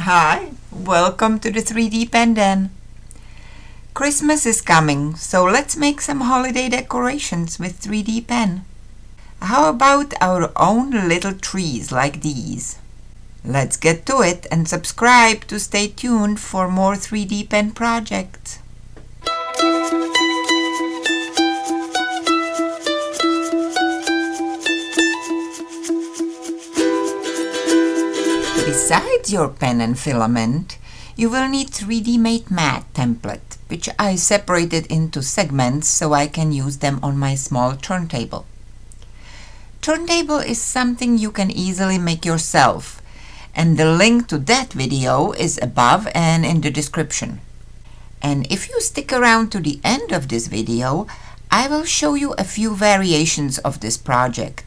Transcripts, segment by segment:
Hi, welcome to the 3D Pen Den. Christmas is coming, so let's make some holiday decorations with 3D pen. How about our own little trees like these? Let's get to it and subscribe to stay tuned for more 3D pen projects. Besides your pen and filament, you will need 3D made mat template, which I separated into segments so I can use them on my small turntable. Turntable is something you can easily make yourself, and the link to that video is above and in the description. And if you stick around to the end of this video, I will show you a few variations of this project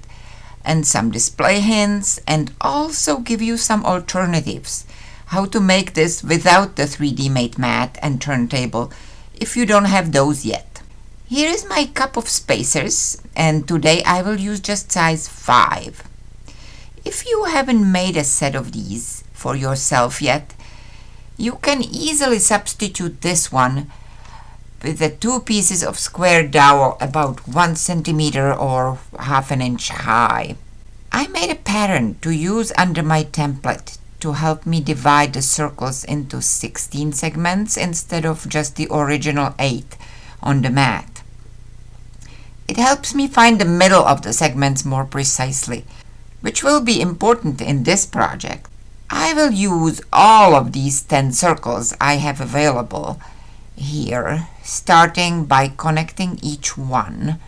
and some display hints, and also give you some alternatives how to make this without the 3D made mat and turntable if you don't have those yet. Here is my cup of spacers, and today I will use just size 5. If you haven't made a set of these for yourself yet, you can easily substitute this one with the 2 pieces of square dowel about 1 centimeter or half an inch high. I made a pattern to use under my template to help me divide the circles into 16 segments instead of just the original 8 on the mat. It helps me find the middle of the segments more precisely, which will be important in this project. I will use all of these 10 circles I have available here, starting by connecting each one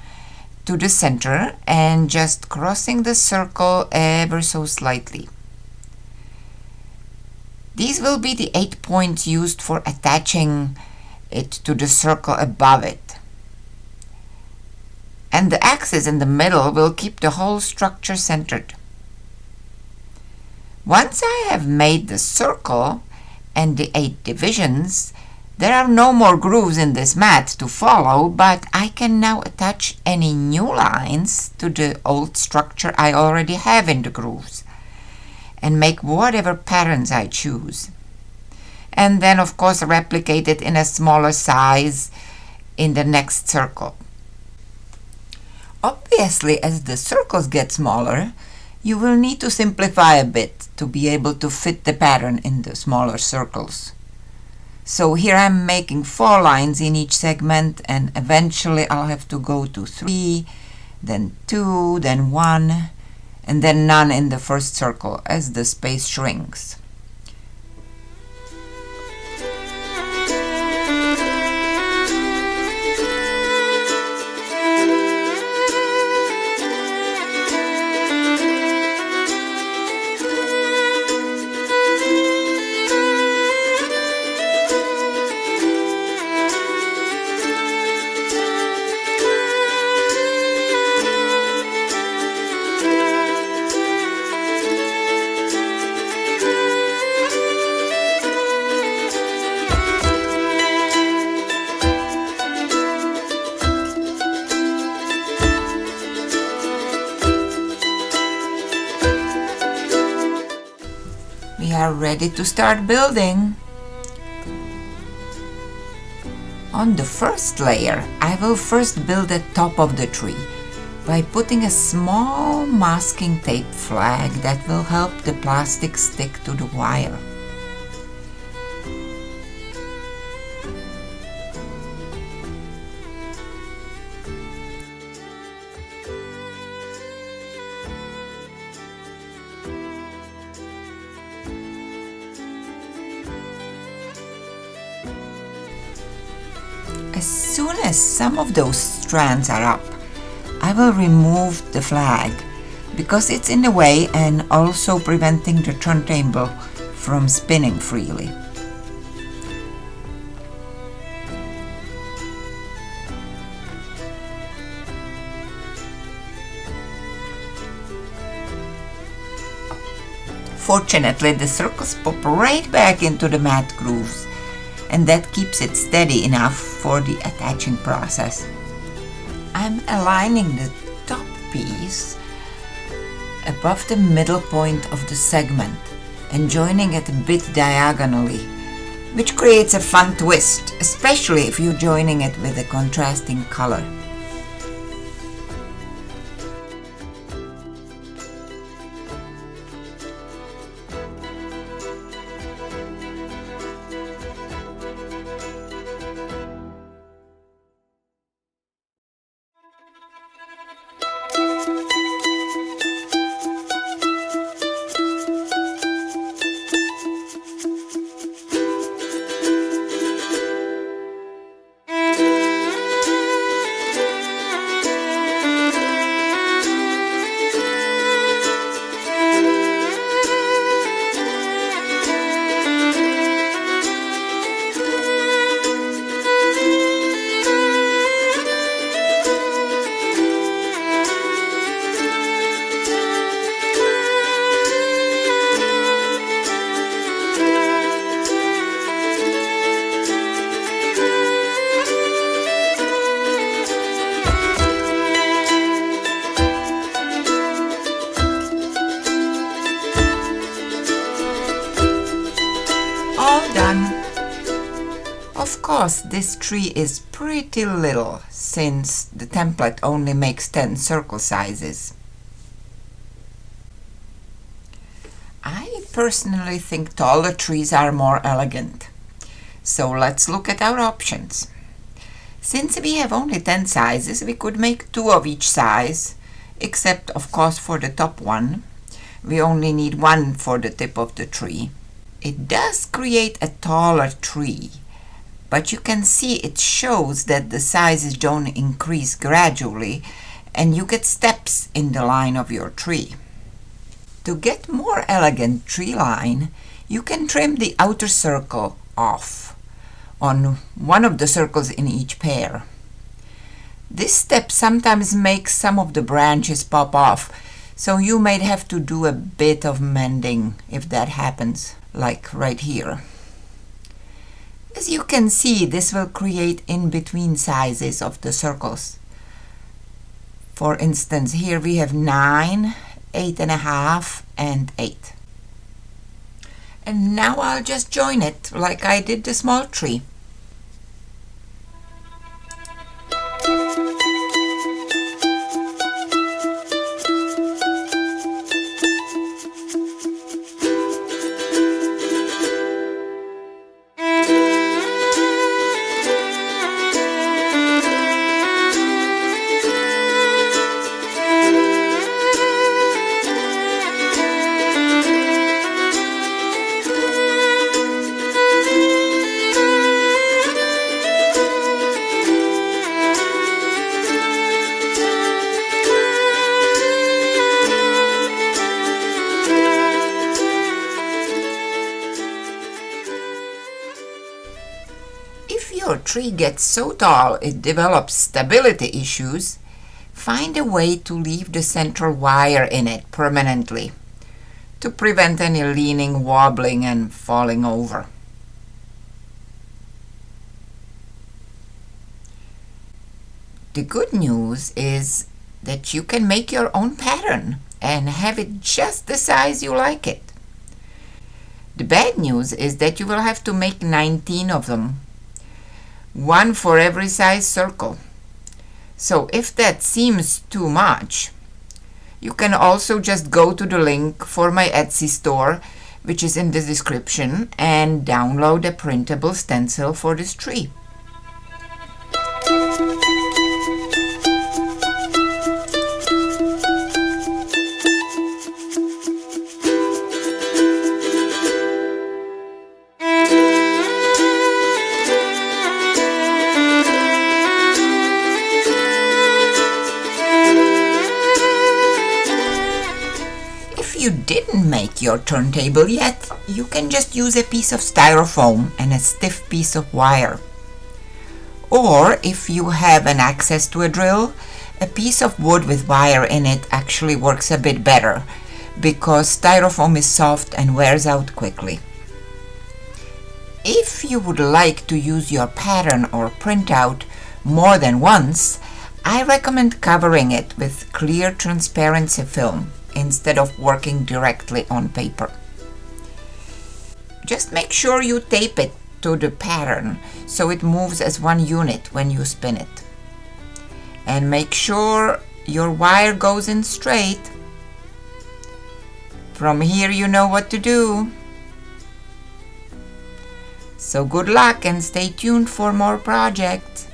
to the center and just crossing the circle ever so slightly. These will be the 8 points used for attaching it to the circle above it. And the axis in the middle will keep the whole structure centered. Once I have made the circle and the 8 divisions, there are no more grooves in this mat to follow, but I can now attach any new lines to the old structure I already have in the grooves and make whatever patterns I choose. And then of course replicate it in a smaller size in the next circle. Obviously, as the circles get smaller, you will need to simplify a bit to be able to fit the pattern in the smaller circles. So here I'm making 4 lines in each segment, and eventually I'll have to go to 3, then 2, then 1, and then none in the first circle as the space shrinks. We are ready to start building. On the first layer, I will first build the top of the tree by putting a small masking tape flag that will help the plastic stick to the wire. As soon as some of those strands are up, I will remove the flag because it's in the way and also preventing the turntable from spinning freely. Fortunately, the circles pop right back into the mat grooves, and that keeps it steady enough for the attaching process. I'm aligning the top piece above the middle point of the segment and joining it a bit diagonally, which creates a fun twist, especially if you're joining it with a contrasting color. Of course, this tree is pretty little since the template only makes 10 circle sizes. I personally think taller trees are more elegant. So let's look at our options. Since we have only 10 sizes, we could make 2 of each size, except of course for the top one. We only need 1 for the tip of the tree. It does create a taller tree, but you can see it shows that the sizes don't increase gradually and you get steps in the line of your tree. To get more elegant tree line, you can trim the outer circle off on one of the circles in each pair. This step sometimes makes some of the branches pop off, so you might have to do a bit of mending if that happens, like right here. As you can see, this will create in-between sizes of the circles. For instance, here we have 9, 8.5, and 8. And now I'll just join it like I did the small tree. If your tree gets so tall it develops stability issues, find a way to leave the central wire in it permanently to prevent any leaning, wobbling, and falling over. The good news is that you can make your own pattern and have it just the size you like it. The bad news is that you will have to make 19 of them, 1 for every size circle. So if that seems too much, you can also just go to the link for my Etsy store, which is in the description, and download a printable stencil for this tree. If you didn't make your turntable yet, you can just use a piece of styrofoam and a stiff piece of wire. Or if you have an access to a drill, a piece of wood with wire in it actually works a bit better because styrofoam is soft and wears out quickly. If you would like to use your pattern or printout more than once, I recommend covering it with clear transparency film instead of working directly on paper. Just make sure you tape it to the pattern so it moves as one unit when you spin it. And make sure your wire goes in straight. From here you know what to do. So good luck and stay tuned for more projects.